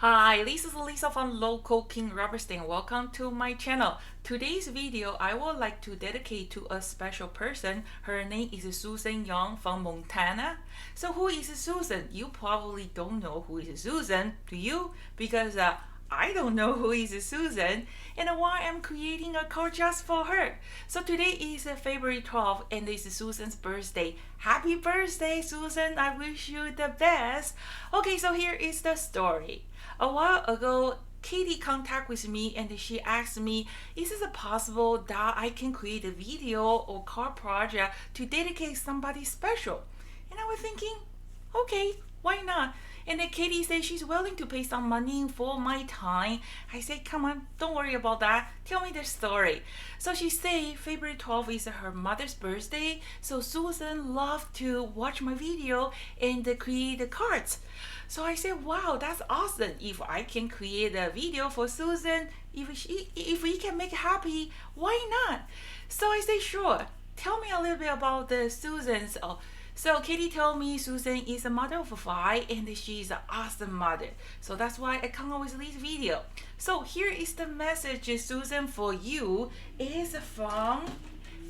Hi, this is Lisa from Local King Rubberstein. Welcome to my channel. Today's video I would like to dedicate to a special person. Her name is Susan Young from Montana. So who is Susan? You probably don't know who is Susan, do you? Because I don't know who is Susan and why I'm creating a card just for her. So today is February 12th and this is Susan's birthday. Happy birthday, Susan. I wish you the best. Okay, so here is the story. A while ago, Katie contacted with me and she asked me, is it possible that I can create a video or card project to dedicate somebody special? And I was thinking, okay, why not? And then Katie said she's willing to pay some money for my time. I said, come on, don't worry about that. Tell me the story. So she said February 12th is her mother's birthday. So Susan loved to watch my video and create the cards. So I said, wow, that's awesome. If I can create a video for Susan, if we can make her happy, why not? So I said, sure. Tell me a little bit about the Susan's. So Katie told me Susan is a mother of 5 and she's an awesome mother. So that's why I come up with this video. So here is the message, Susan, for you. It is from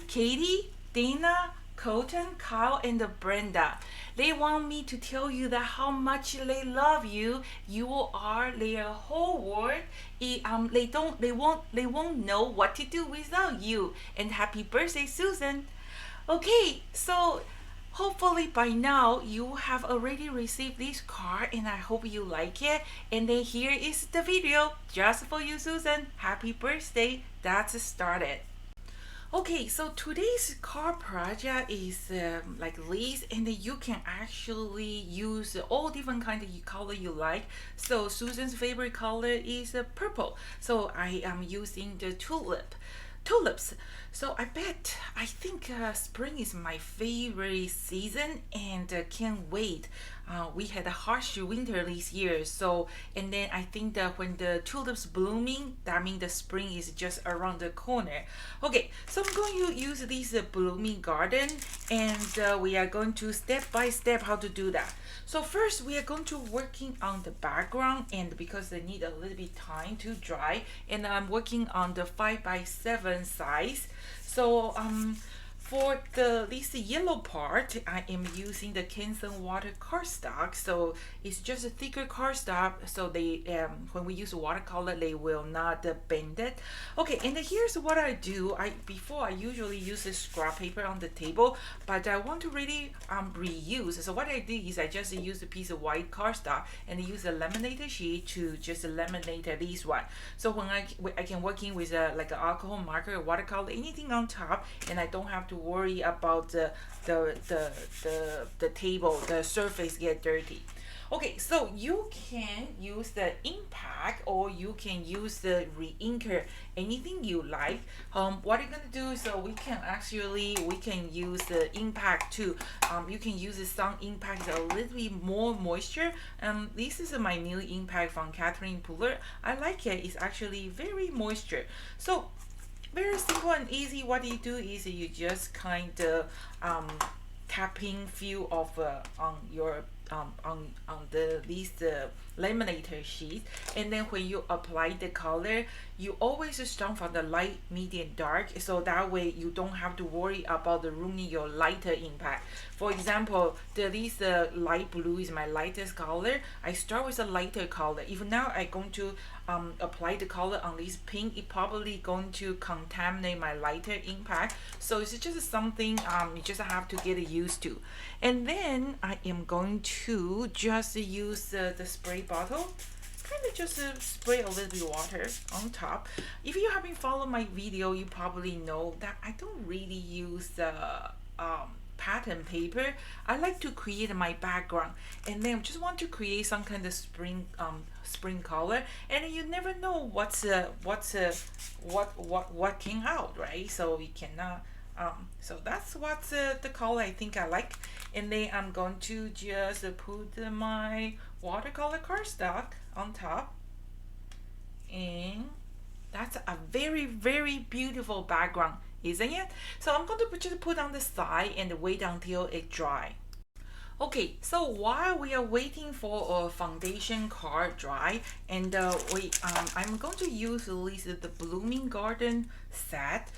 Katie, Dana, Colton, Kyle, and Brenda. They want me to tell you that how much they love you. You are their whole world. They won't know what to do without you. And happy birthday, Susan. Okay, so hopefully by now you have already received this card and I hope you like it. And then here is the video just for you, Susan. Happy birthday. That's started. Okay, so today's card project is like this, and you can actually use all different kind of color you like. So Susan's favorite color is purple, so I am using the tulips. So I think spring is my favorite season and can't wait. We had a harsh winter this year, so and then I think that when the tulips blooming, that means the spring is just around the corner. Okay, so I'm going to use this blooming garden, and we are going to step by step how to do that. So first we are going to working on the background, and because they need a little bit time to dry, and I'm working on the 5x7 size. So for this yellow part, I am using the Canson water cardstock. So it's just a thicker cardstock. So they when we use watercolor, they will not bend it. Okay, and here's what I do. Before I usually use a scrap paper on the table, but I want to really reuse. So what I did is I just use a piece of white cardstock and use a laminated sheet to just laminate this one. So when I can working with like an alcohol marker, watercolor, anything on top, and I don't have to worry about the table, the surface get dirty. Okay, so you can use the impact or you can use the re-inker, anything you like. What you're gonna do, so we can use the impact too. You can use some impact a little bit more moisture. This is my new impact from Catherine Puller. I like it. It's actually very moisture. So very simple and easy. What you do is you just kind of tapping few of on your on these laminator sheet, and then when you apply the color, you always start from the light, medium, dark, so that way you don't have to worry about the ruining your lighter impact. For example, this light blue is my lightest color. I start with a lighter color. If now I'm going to apply the color on this pink, it probably going to contaminate my lighter impact. So it's just something you just have to get used to. And then I am going to just use the spray bottle, kind of just spray a little bit of water on top. If you haven't followed my video, you probably know that I don't really use pattern paper. I like to create my background, and then just want to create some kind of spring color, and you never know what came out, right? So you cannot so that's what the color I think I like. And then I'm going to just put my watercolor cardstock on top, and that's a very, very beautiful background, isn't it? So I'm going to just put on the side and wait until it dry. Okay, so while we are waiting for a foundation card dry, and I'm going to use at least the Blooming Garden set.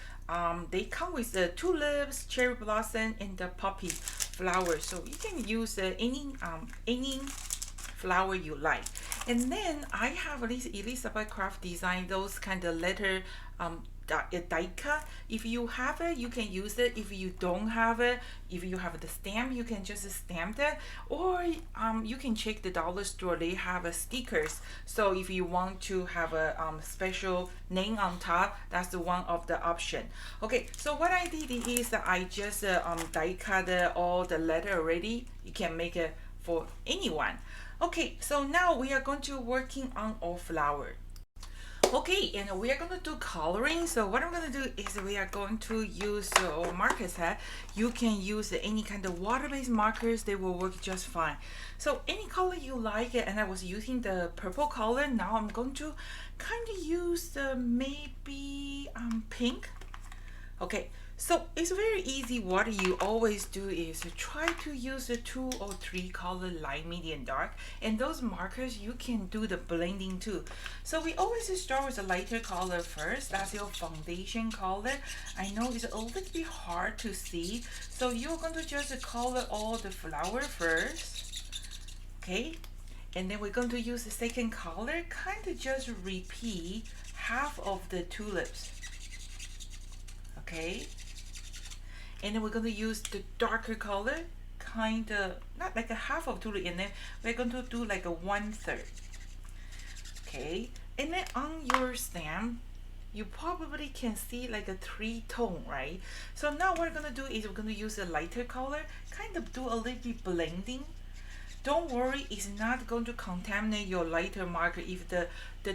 They come with the tulips, cherry blossom, and the poppy flower. So you can use any flower you like. And then I have this Elizabeth Craft design, those kind of letter die cut. If you have it, you can use it. If you don't have it, if you have the stamp, you can just stamp it. Or you can check the dollar store, they have stickers. So if you want to have a special name on top, that's the one of the option. Okay, so what I did is that I just die cut all the letter already. You can make it for anyone. Okay, so now we are going to working on our flower. Okay, and we are going to do coloring. So what I'm going to do is we are going to use our marker set. You can use any kind of water-based markers. They will work just fine. So any color you like, and I was using the purple color. Now I'm going to kind of use the maybe pink. Okay, so it's very easy. What you always do is try to use the 2 or 3 color, light, medium, dark, and those markers you can do the blending too. So we always start with a lighter color first. That's your foundation color. I know it's a little bit hard to see, so you're going to just color all the flower first. Okay, and then we're going to use the second color, kind of just repeat half of the tulips. Okay, and then we're going to use the darker color, kind of not like a half of tulip, and then we're going to do like a 1/3. Okay, and then on your stamp you probably can see like a 3-tone, right? So now what we're going to do is we're going to use a lighter color, kind of do a little bit blending. Don't worry, it's not going to contaminate your lighter marker. If the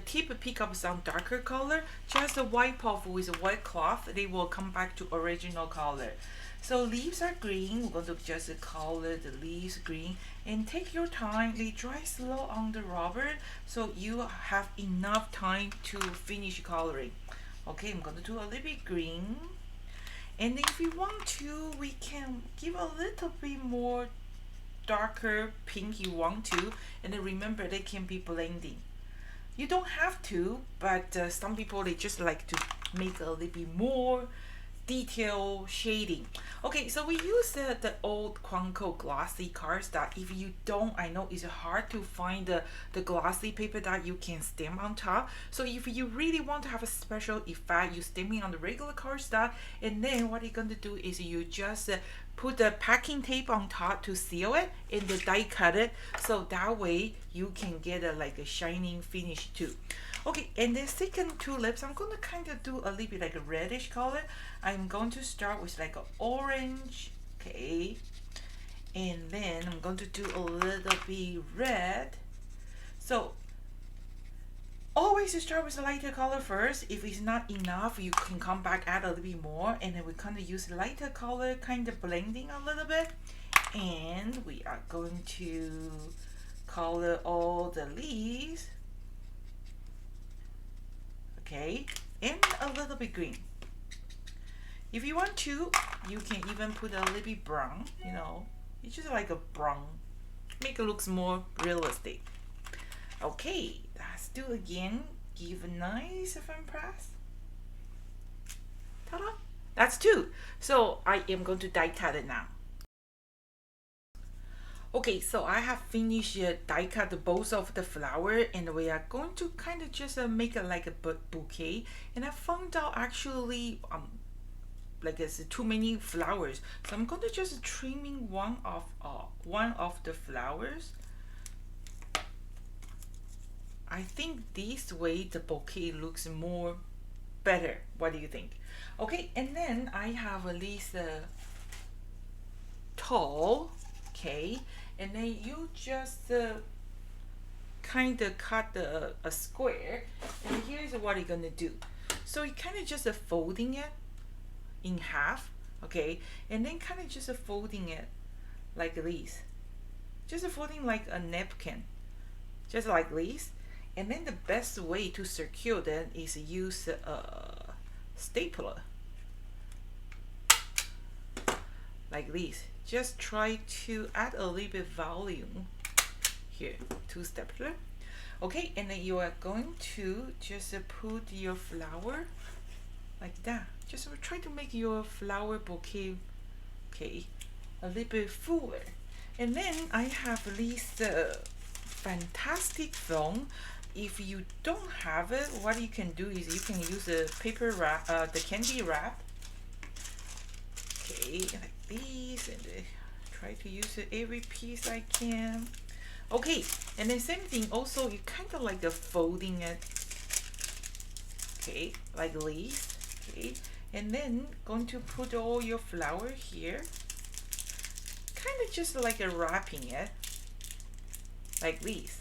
tip pick up some darker color, just wipe off with a wet cloth. They will come back to original color. So leaves are green. We're going to just color the leaves green. And take your time. They dry slow on the rubber, so you have enough time to finish coloring. Okay, I'm going to do a little bit green. And if you want to, we can give a little bit more darker pink you want to, and then remember they can be blending. You don't have to, but some people they just like to make a little bit more detail shading. Okay, so we use the old Quanco glossy cards that if you don't, I know it's hard to find the glossy paper that you can stamp on top. So if you really want to have a special effect, you stamping on the regular cardstock, and then what you're going to do is you just put the packing tape on top to seal it and the die cut it, so that way you can get like a shining finish too. Okay, and the second tulips, I'm going to kind of do a little bit like a reddish color. I'm going to start with like an orange, okay, and then I'm going to do a little bit red. So always start with a lighter color first. If it's not enough, you can come back, add a little bit more, and then we kind of use lighter color, kind of blending a little bit. And we are going to color all the leaves. Okay, and a little bit green. If you want to, you can even put a little bit brown, you know, it's just like a brown, make it looks more realistic. Okay, let's do again. Give a nice firm press. Ta-da! That's 2. So I am going to die cut it now. Okay, so I have finished die cut both of the flower, and we are going to kind of just make it like a bouquet. And I found out actually like it's too many flowers, so I'm going to just trimming one of the flowers. I think this way the bouquet looks more better. What do you think? Okay, and then I have at least tall, okay, and then you just kind of cut a square, and here's what you're gonna do. So you kind of just folding it in half, okay, and then kind of just folding it like this, just folding like a napkin, just like this. And then the best way to secure that is use a stapler like this just try to add a little bit volume here to stapler. Okay, and then you are going to just put your flower like that. Just try to make your flower bouquet, okay, a little bit fuller. And then I have this fantastic foam. If you don't have it, what you can do is you can use the paper wrap, the candy wrap. Okay, like this, and try to use every piece I can. Okay, and then same thing. Also, you kind of like the folding it. Okay, like this. Okay, and then going to put all your flower here. Kind of just like a wrapping it, like this.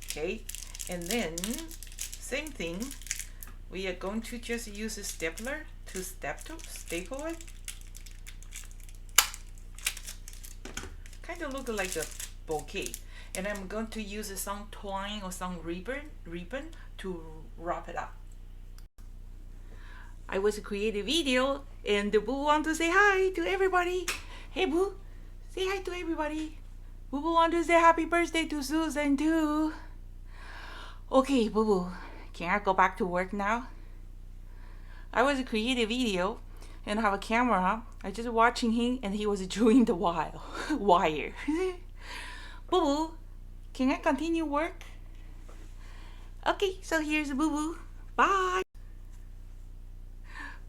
Okay, and then same thing. We are going to just use a stapler to staple it. Kind of look like a bouquet. And I'm going to use some twine or some ribbon to wrap it up. I was creating a video and the Boo want to say hi to everybody. Hey Boo, say hi to everybody. Boo Boo want to say happy birthday to Susan too. Okay, Boo Boo, can I go back to work now? I was creating a video and have a camera. I just watching him and he was chewing the wire. Boo Boo, can I continue work? Okay, so here's Boo Boo. Bye.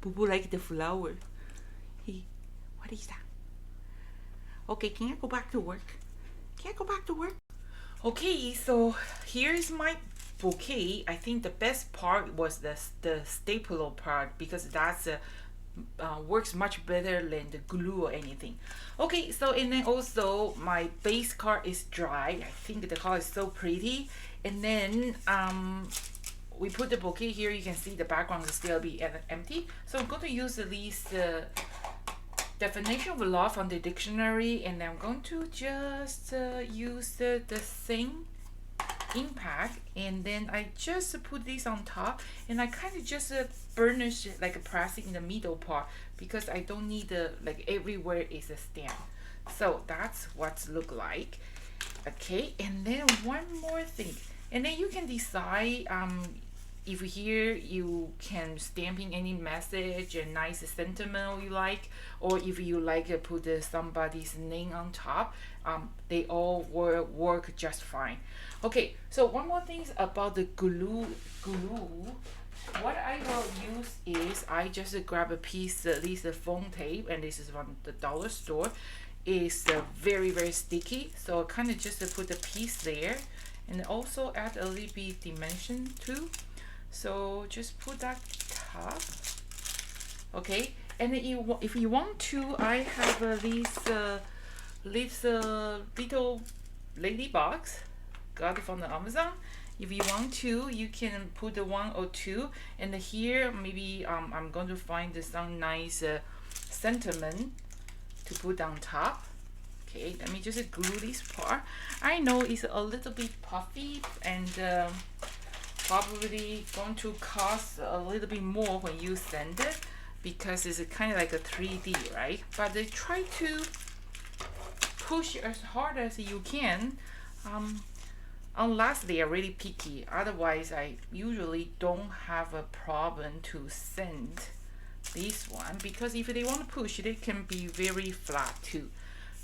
Boo Boo like the flower. Hey, what is that? Okay, can I go back to work? Can I go back to work? Okay, so here's my bouquet. I think the best part was the stapler part because that's works much better than the glue or anything. Okay, so and then also my base card is dry. I think the color is so pretty. And then we put the bouquet here. You can see the background will still be empty. So I'm going to use these definition of love from the dictionary, and I'm going to just use the same impact, and then I just put this on top, and I kind of just burnish it like a plastic in the middle part because I don't need like everywhere is a stamp. So that's what's look like. Okay, and then one more thing, and then you can decide if here you can stamping any message and nice sentiment you like, or if you like put somebody's name on top, they all work just fine. Okay, so one more thing about the glue. What I will use is I just grab a piece, this foam tape, and this is from the dollar store. It's very sticky, so I kind of just put the piece there, and also add a little bit dimension too. So just put that top. Okay, and then if you want to, I have this little lady box, got it from the Amazon. If you want to, you can put the one or two, and here maybe I'm going to find some nice sentiment to put on top. Okay, let me just glue this part. I know it's a little bit puffy and probably going to cost a little bit more when you send it because it's kind of like a 3D, right? But they try to push as hard as you can, unless they are really picky. Otherwise, I usually don't have a problem to send this one because if they want to push, they can be very flat too.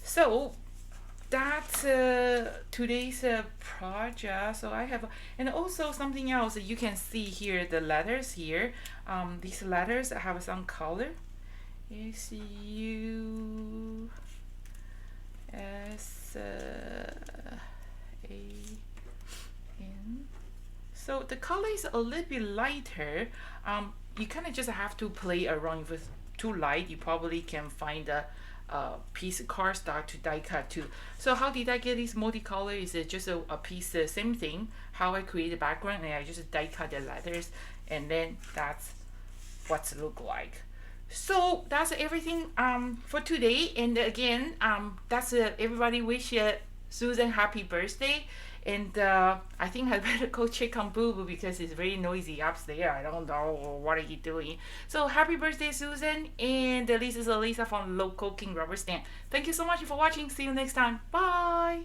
So that's today's project. So I have, and also something else you can see here, the letters here. These letters have some color. S U S A N. So the color is a little bit lighter. You kind of just have to play around. If it's too light, you probably can find a piece of cardstock to die cut too. So how did I get this multicolor? Is it just a piece, same thing, how I create the background, and I just die cut the letters, and then that's what's look like. So that's everything for today. And again, that's everybody wish Susan happy birthday. And I think I better go check on Boo Boo because it's very noisy upstairs. I don't know what are you doing. So happy birthday, Susan. And this is Elisa from Local King Rubber Stand. Thank you so much for watching. See you next time. Bye.